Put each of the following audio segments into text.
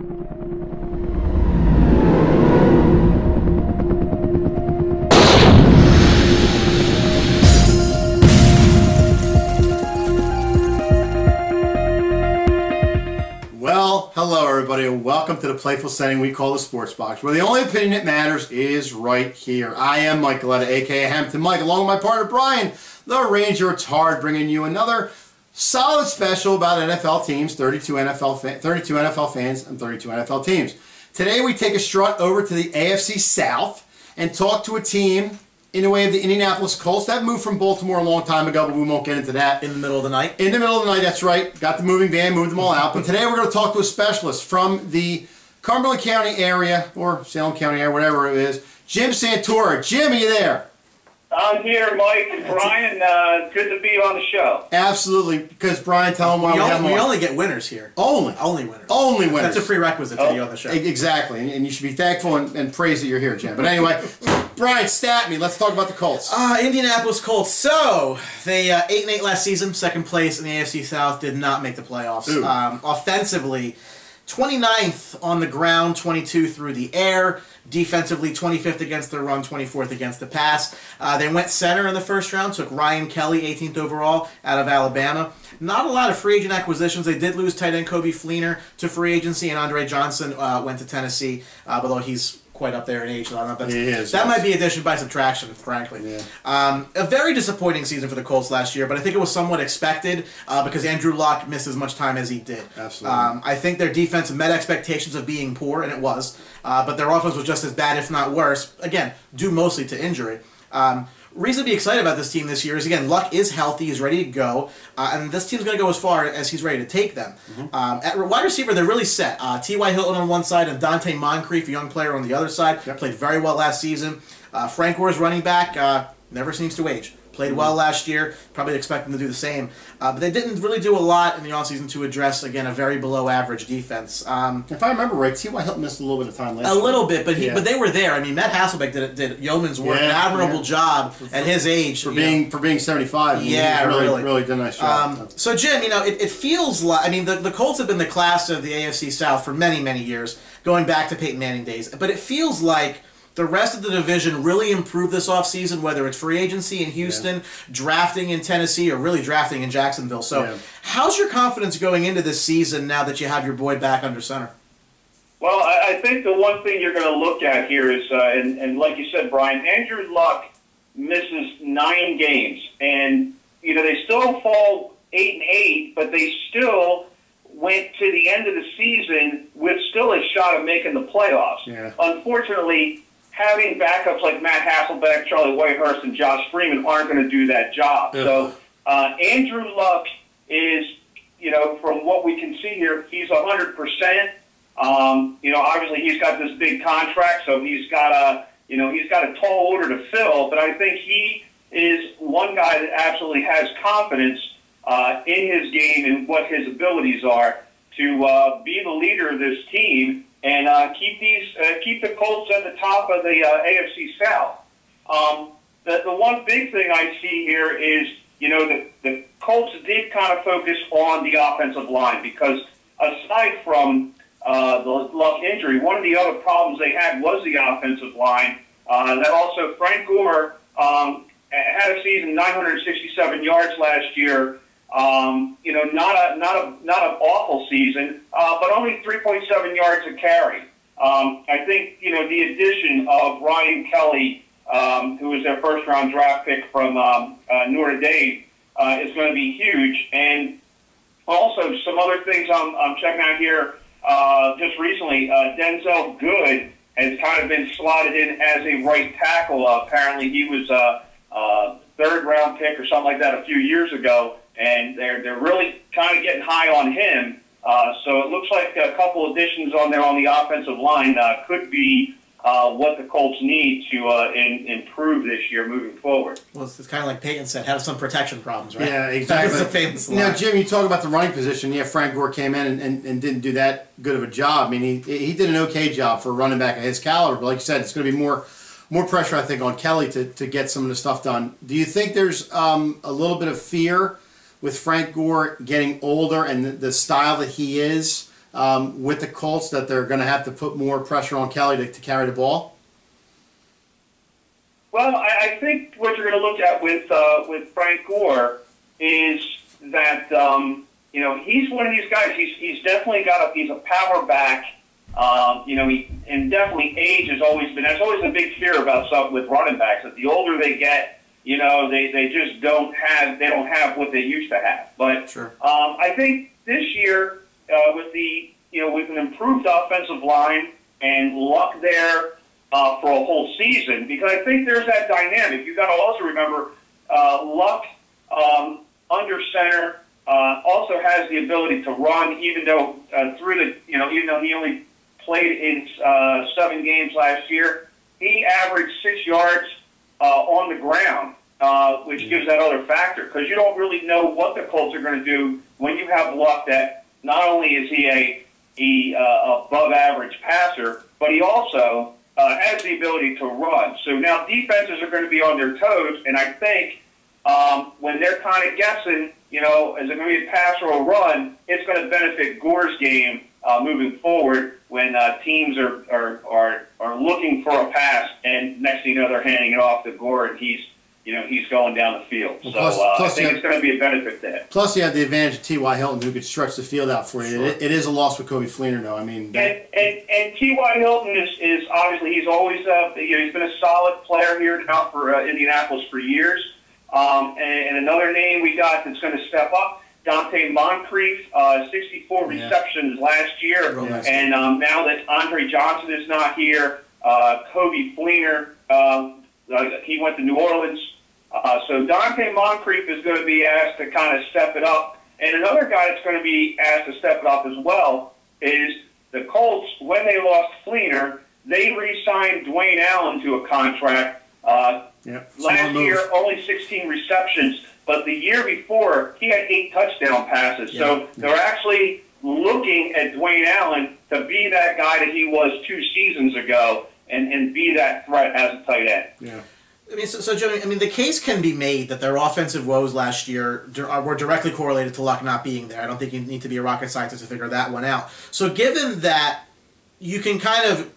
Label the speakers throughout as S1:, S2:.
S1: Well, hello everybody, and welcome to the playful setting we call the Sports Box, where the only opinion that matters is right here. I am Mike Galetta, aka Hampton Mike, along with my partner Brian, the Ranger. It's hard, bringing you another solid special about NFL teams, 32 NFL fans, and 32 NFL teams. Today we take a strut over to the AFC South and talk to a team in the way of the Indianapolis Colts. That moved from Baltimore a long time ago, but we won't get into that.
S2: In the middle of the night?
S1: In the middle of the night, that's right. Got the moving van, moved them all out. But today we're going to talk to a specialist from the Cumberland County area, or Salem County area, whatever it is, Jim Santora. Jim, are you there?
S3: I'm here, Mike and Brian. Good to be on the show.
S1: Absolutely, because Brian, tell them why we have them on.
S2: We only get winners here.
S1: Only
S2: winners.
S1: Only winners.
S2: That's a prerequisite to be on the show.
S1: Exactly, and you should be thankful and praise that you're here, Jim. But anyway, Brian, stat me. Let's talk about the Colts.
S2: Indianapolis Colts. So, they 8-8 last season, second place in the AFC South, did not make the playoffs. Offensively, 29th on the ground, 22 through the air. Defensively, 25th against the run, 24th against the pass. They went center in the first round, took Ryan Kelly, 18th overall, out of Alabama. Not a lot of free agent acquisitions. They did lose tight end Kobe Fleener to free agency, and Andre Johnson went to Tennessee, although he's quite up there in age. So I don't know if that might be addition by subtraction, frankly. Yeah. A very disappointing season for the Colts last year, but I think it was somewhat expected because Andrew Luck missed as much time as he did.
S1: Absolutely.
S2: I think their defense met expectations of being poor, and it was, but their offense was just as bad, if not worse, again, due mostly to injury. Reason to be excited about this team this year is, again, Luck is healthy, he's ready to go, and this team's going to go as far as he's ready to take them. At wide receiver, they're really set. T.Y. Hilton on one side and Dante Moncrief, a young player, on the other side. Played very well last season. Frank Gore's running back never seems to age. Played well last year, probably expect them to do the same. But they didn't really do a lot in the offseason to address, again, a very below-average defense.
S1: If I remember right, T.Y. Hilton missed a little bit of time last year.
S2: A little bit, but they were there. I mean, Matt Hasselbeck did yeoman's work, an admirable job at his age.
S1: For being 75,
S2: yeah,
S1: really did a nice job.
S2: So, Jim, you know, it feels like, I mean, the Colts have been the class of the AFC South for many, many years, going back to Peyton Manning days. But it feels like the rest of the division really improved this offseason, whether it's free agency in Houston, drafting in Tennessee, or really drafting in Jacksonville. So how's your confidence going into this season now that you have your boy back under center?
S3: Well, I think the one thing you're going to look at here is, and like you said, Brian, Andrew Luck misses 9 games. And, you know, they still fall 8-8, but they still went to the end of the season with still a shot of making the playoffs. Unfortunately, having backups like Matt Hasselbeck, Charlie Whitehurst, and Josh Freeman aren't going to do that job. So Andrew Luck is, you know, from what we can see here, he's 100%. You know, obviously he's got this big contract, so he's got a tall order to fill. But I think he is one guy that absolutely has confidence in his game and what his abilities are to be the leader of this team and keep the Colts at the top of the AFC South. The one big thing I see here is, you know, the Colts did kind of focus on the offensive line because aside from the Luck injury, one of the other problems they had was the offensive line. That also, Frank Gore had a season 967 yards last year. You know, not an awful season, but only 3.7 yards a carry. I think, you know, the addition of Ryan Kelly, who was their first-round draft pick from Notre Dame, is going to be huge. And also, some other things I'm checking out here just recently. Denzel Good has kind of been slotted in as a right tackle. Apparently, he was a third-round pick or something like that a few years ago. And they're really kind of getting high on him. So it looks like a couple additions on there on the offensive line could be what the Colts need to improve this year moving forward.
S2: Well, it's kind of like Peyton said, have some protection problems, right?
S1: Yeah, exactly.
S2: That's the famous line.
S1: Now, Jim, you talk about the running position. Yeah, Frank Gore came in and didn't do that good of a job. I mean, he did an okay job for a running back of his caliber. But like you said, it's going to be more pressure, I think, on Kelly to get some of the stuff done. Do you think there's a little bit of fear with Frank Gore getting older and the style that he is, with the Colts that they're going to have to put more pressure on Kelly to carry the ball?
S3: Well, I think what you're going to look at with Frank Gore is that he's one of these guys. He's definitely he's a power back. And definitely age has always been. That's always a big fear about something with running backs. That the older they get, they just don't have what they used to have. But
S2: sure.
S3: I think this year with an improved offensive line and Luck there for a whole season, because I think there's that dynamic. You've got to also remember Luck under center also has the ability to run, even though even though he only played in 7 games last year, he averaged 6 yards on the ground, which gives that other factor, because you don't really know what the Colts are going to do when you have Luck. That not only is he a above average passer, but he also has the ability to run. So now defenses are going to be on their toes, and I think when they're kind of guessing, is it going to be a pass or a run, it's going to benefit Gore's game moving forward when teams are looking for a pass, and next thing you know, they're handing it off to Gore, and he's going down the field. So I think it's going to be a benefit to him.
S1: Plus, you have the advantage of T.Y. Hilton, who could stretch the field out for you.
S2: Sure.
S1: It is a loss with Kobe Fleener, though. I mean,
S3: and T.Y. Hilton is obviously, he's always he's been a solid player here now for Indianapolis for years. And another name we got that's going to step up, Dante Moncrief, 64 receptions last year. And now that Andre Johnson is not here, Kobe Fleener, he went to New Orleans. So Dante Moncrief is going to be asked to kind of step it up. And another guy that's going to be asked to step it up as well is the Colts. When they lost Fleener, they re-signed Dwayne Allen to a contract. Last year, only 16 receptions, but the year before, he had 8 touchdown passes. Yeah. So they're actually looking at Dwayne Allen to be that guy that he was 2 seasons ago and be that threat as a tight end.
S1: Yeah.
S2: I mean, so Joey, the case can be made that their offensive woes last year were directly correlated to Luck not being there. I don't think you need to be a rocket scientist to figure that one out. So given that, you can kind of,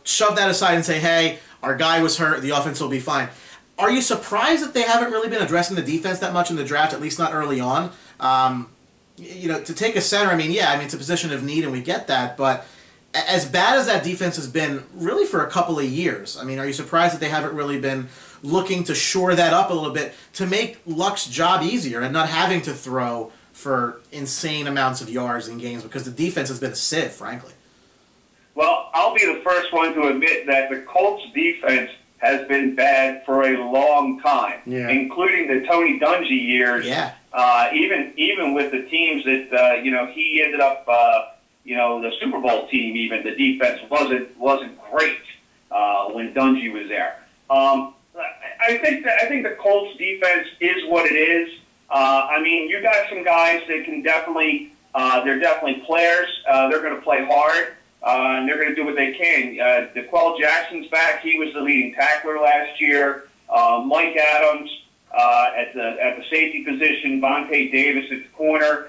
S2: shove that aside and say, hey, our guy was hurt, the offense will be fine. Are you surprised that they haven't really been addressing the defense that much in the draft, at least not early on? To take a center, it's a position of need and we get that, but as bad as that defense has been really for a couple of years, are you surprised that they haven't really been looking to shore that up a little bit to make Luck's job easier and not having to throw for insane amounts of yards in games, because the defense has been a sieve, frankly?
S3: Well, I'll be the first one to admit that the Colts defense has been bad for a long time, including the Tony Dungy years.
S2: Yeah.
S3: Even with the teams that he ended up, the Super Bowl team. Even the defense wasn't great when Dungy was there. I think the Colts defense is what it is. You got some guys that can definitely. They're definitely players. They're going to play hard. And they're going to do what they can. DeQuell Jackson's back. He was the leading tackler last year. Mike Adams at the safety position. Vontae Davis at the corner.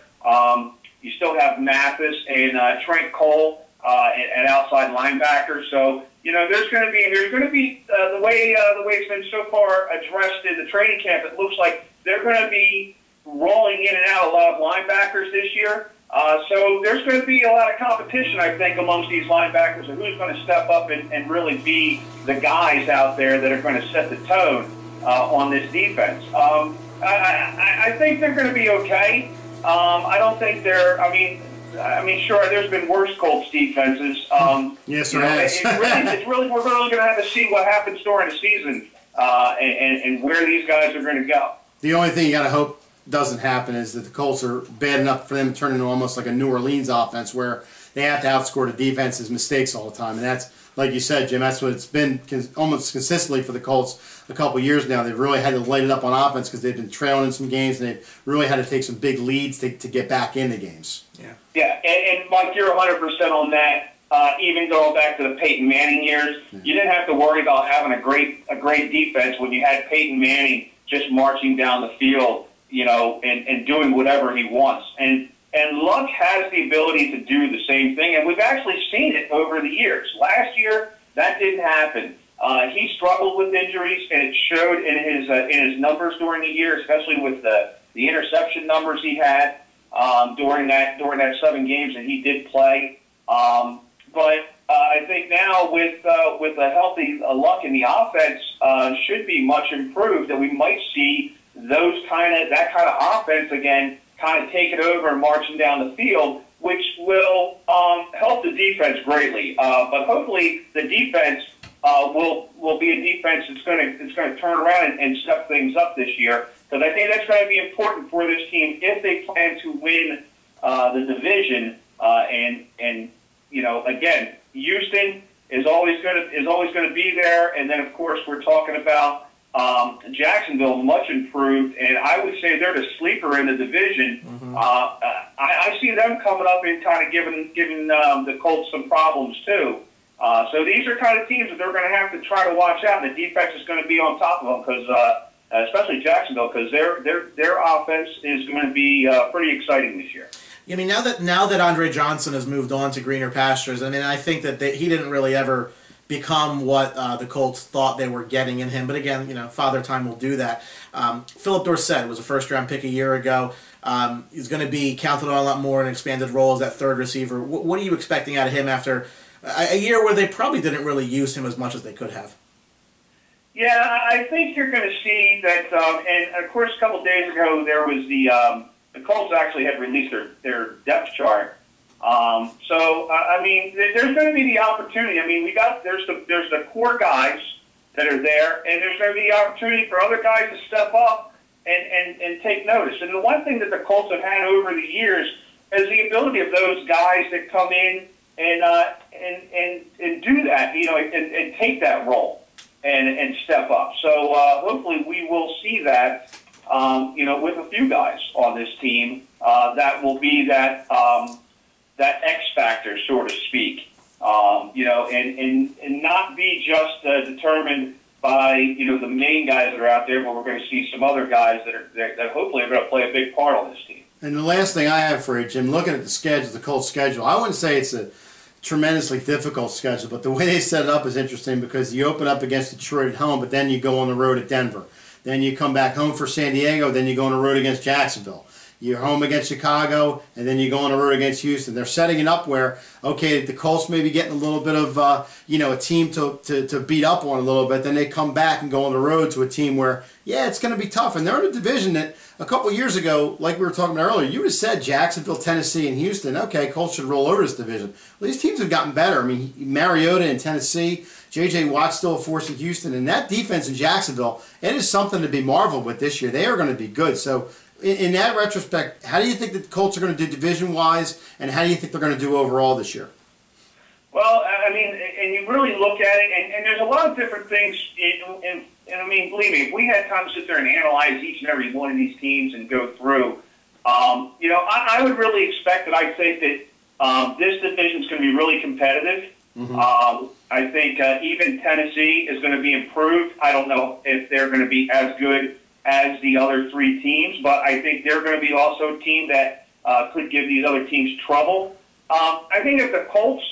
S3: You still have Mathis and Trent Cole at outside linebacker. So there's going to be the way it's been so far addressed in the training camp. It looks like they're going to be rolling in and out a lot of linebackers this year. So there's going to be a lot of competition, I think, amongst these linebackers, and who's going to step up and really be the guys out there that are going to set the tone on this defense. I think they're going to be okay. I don't think they're. Sure, there's been worse Colts defenses.
S1: Yes, there has.
S3: We're really going to have to see what happens during the season and where these guys are going to go.
S1: The only thing you got to hope doesn't happen is that the Colts are bad enough for them to turn into almost like a New Orleans offense where they have to outscore the defense's mistakes all the time. And that's, like you said, Jim, that's what it's been almost consistently for the Colts a couple years now. They've really had to light it up on offense because they've been trailing in some games, and they've really had to take some big leads to get back into games.
S3: Yeah, and Mike, you're 100% on that. Even going back to the Peyton Manning years, you didn't have to worry about having a great defense when you had Peyton Manning just marching down the field, and doing whatever he wants. And And Luck has the ability to do the same thing, and we've actually seen it over the years. Last year, that didn't happen. He struggled with injuries, and it showed in his numbers during the year, especially with the interception numbers he had during that 7 games that he did play. But I think now with a healthy Luck in the offense should be much improved. That we might see that kind of offense again, kind of take it over and marching down the field, which will help the defense greatly. But hopefully the defense will be a defense that's going to turn around and step things up this year, because I think that's going to be important for this team if they plan to win the division. And you know, again, Houston is always going to be there, and then of course we're talking about Jacksonville, much improved, and I would say they're the sleeper in the division. Mm-hmm. I see them coming up and kind of giving the Colts some problems too. So these are kind of teams that they're going to have to try to watch out. And the defense is going to be on top of them, because especially Jacksonville, because their offense is going to be pretty exciting this year.
S2: I mean, now that Andre Johnson has moved on to greener pastures, I mean, I think that he didn't really ever become what the Colts thought they were getting in him. But again, you know, Father Time will do that. Philip Dorsett was a first-round pick a year ago. He's going to be counted on a lot more in an expanded role as that third receiver. What are you expecting out of him after a year where they probably didn't really use him as much as they could have?
S3: Yeah, I think you're going to see that. And of course, a couple of days ago, there was the Colts actually had released their depth chart. So I mean, there's going to be the opportunity. I mean, there's the core guys that are there, and there's going to be the opportunity for other guys to step up and take notice. And the one thing that the Colts have had over the years is the ability of those guys that come in and do that, you know, and take that role and step up. So hopefully we will see that, you know, with a few guys on this team that will be that X factor, so to speak, you know, and not be just determined by, you know, the main guys that are out there, but we're going to see some other guys that hopefully are going to play a big part on this team.
S1: And the last thing I have for you, Jim, looking at the schedule, the Colts schedule, I wouldn't say it's a tremendously difficult schedule, but the way they set it up is interesting, because you open up against Detroit at home, but then you go on the road at Denver. Then you come back home for San Diego, then you go on the road against Jacksonville. You're home against Chicago, and then you go on the road against Houston. They're setting it up where, okay, the Colts may be getting a little bit of, you know, a team to beat up on a little bit. Then they come back and go on the road to a team where, yeah, it's going to be tough. And they're in a division that a couple years ago, like we were talking about earlier, you would have said Jacksonville, Tennessee, and Houston, okay, Colts should roll over this division. Well, these teams have gotten better. I mean, Mariota in Tennessee, J.J. Watt still a force in Houston, and that defense in Jacksonville, it is something to be marveled with this year. They are going to be good. So in that retrospect, how do you think the Colts are going to do division-wise, and how do you think they're going to do overall this year?
S3: Well, I mean, and you really look at it, and there's a lot of different things. And I mean, believe me, if we had time to sit there and analyze each and every one of these teams and go through, you know, I would really expect that. I think that this division is going to be really competitive. Mm-hmm. I think even Tennessee is going to be improved. I don't know if they're going to be as good as the other 3 teams, but I think they're going to be also a team that could give these other teams trouble. I think if the Colts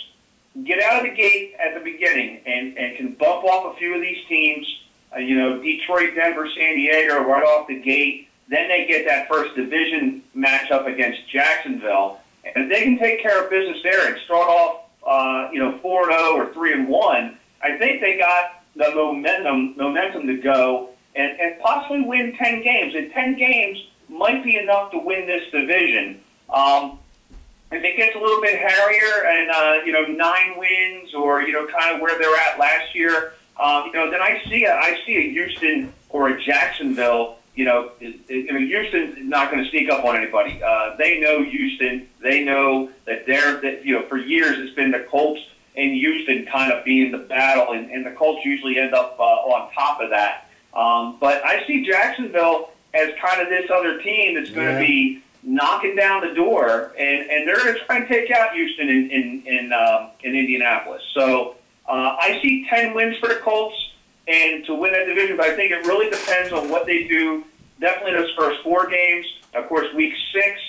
S3: get out of the gate at the beginning and can bump off a few of these teams, you know, Detroit, Denver, San Diego right off the gate, then they get that first division matchup against Jacksonville. And if they can take care of business there and start off, you know, 4-0 or 3-1, I think they got the momentum to go and possibly win 10 games. And 10 games might be enough to win this division. If it gets a little bit hairier and, you know, 9 wins or, you know, kind of where they're at last year, you know, then I see a Houston or a Jacksonville. You know, Houston's not going to sneak up on anybody. They know Houston. They know that you know, for years it's been the Colts and Houston kind of being the battle, and the Colts usually end up on top of that. But I see Jacksonville as kind of this other team that's going to be knocking down the door, and they're going to try and take out Houston in Indianapolis. So I see 10 wins for the Colts and to win that division, but I think it really depends on what they do. Definitely those first 4 games. Of course, week 6,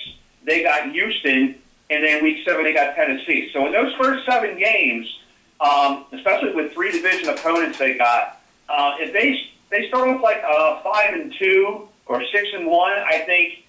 S3: they got Houston, and then week 7 they got Tennessee. So in those first 7 games, especially with 3 division opponents they got, if they start off like 5-2 or 6-1, I think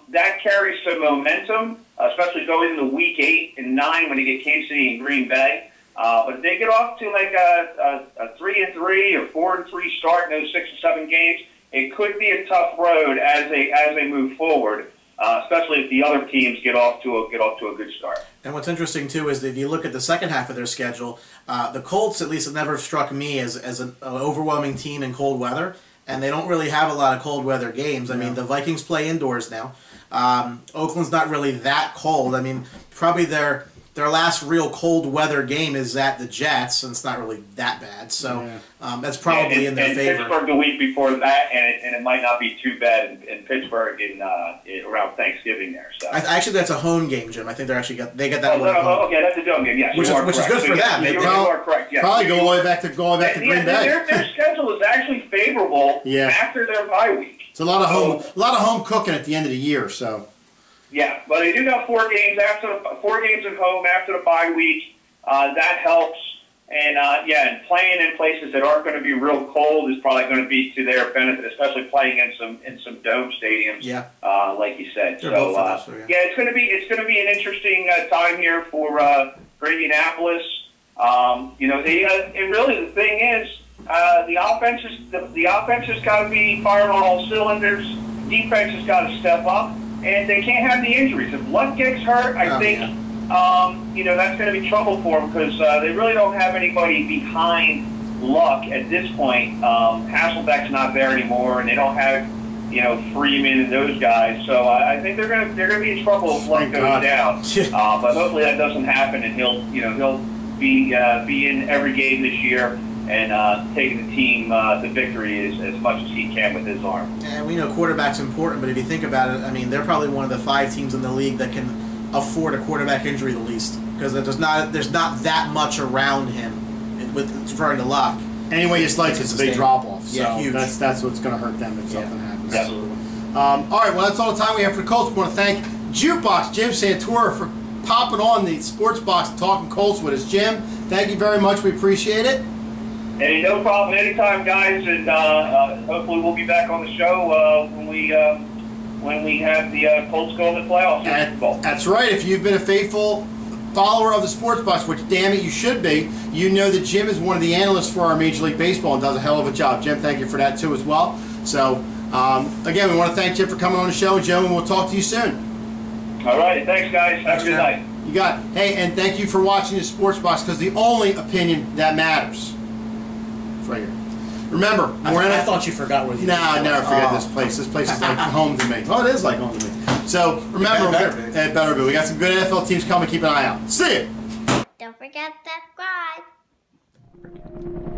S3: that carries some momentum, especially going into week 8 and 9 when they get Kansas City and Green Bay. But if they get off to like a 3-3 or 4-3 start in those 6 or 7 games, it could be a tough road as they move forward, especially if the other teams get off to a good start.
S2: And what's interesting too is that if you look at the second half of their schedule, the Colts at least have never struck me as an overwhelming team in cold weather, and they don't really have a lot of cold weather games. I mean, the Vikings play indoors now. Oakland's not really that cold. I mean, probably their last real cold weather game is at the Jets, and it's not really that bad. So that's probably in their favor.
S3: Pittsburgh the week before that, and it might not be too bad in Pittsburgh around Thanksgiving there. So
S2: actually, that's a home game, Jim. I think they get that one.
S3: Okay, that's a home game. Yes,
S2: which is good for them.
S3: You are correct. Yes.
S1: Probably go all the way back to Green Bay.
S3: Their schedule is actually favorable after their bye week.
S1: It's a lot of home cooking at the end of the year. So.
S3: Yeah, but they do got 4 games at home after the bye week. That helps, and and playing in places that aren't going to be real cold is probably going to be to their benefit, especially playing in some dome stadiums. Yeah, like you said. It's going to be an interesting time here for Indianapolis. And really the thing is, the offense has got to be firing on all cylinders. Defense has got to step up. And they can't have the injuries. If Luck gets hurt, I think that's going to be trouble for them because they really don't have anybody behind Luck at this point. Hasselbeck's not there anymore, and they don't have Freeman and those guys. So I think they're going to be in trouble if Luck goes down. But hopefully that doesn't happen, and he'll be in every game this year. And taking the team to victory as much as he can with his arm.
S2: And we know quarterback's important, but if you think about it, I mean, they're probably one of the 5 teams in the league that can afford a quarterback injury the least, because there's not that much around him with referring to Luck.
S1: Anyway, you slice it's a big drop off. So
S2: yeah, huge.
S1: That's what's going to hurt them if something happens.
S3: Absolutely.
S1: All right, well, that's all the time we have for the Colts. We want to thank Jukebox Jim Santora for popping on the Sports Box talking Colts with us. Jim, thank you very much. We appreciate it.
S3: Hey, no problem. Anytime, guys, and hopefully we'll be back on the show when we have the Colts go in the playoffs.
S1: That's right. If you've been a faithful follower of the Sports Box, which damn it you should be, you know that Jim is one of the analysts for our Major League Baseball and does a hell of a job. Jim, thank you for that too as well. So again, we want to thank Jim for coming on the show, and gentlemen, we'll talk to you soon.
S3: All right. Thanks, guys. Have a good night.
S1: You got it. Hey, and thank you for watching the Sports Box, because the only opinion that matters. Right here. Remember,
S2: I thought you forgot where you.
S1: No, I never forget this place. This place is like home to me. Oh, it is like home to me. So remember, it better be. We got some good NFL teams coming. Keep an eye out. See you.
S4: Don't forget to subscribe.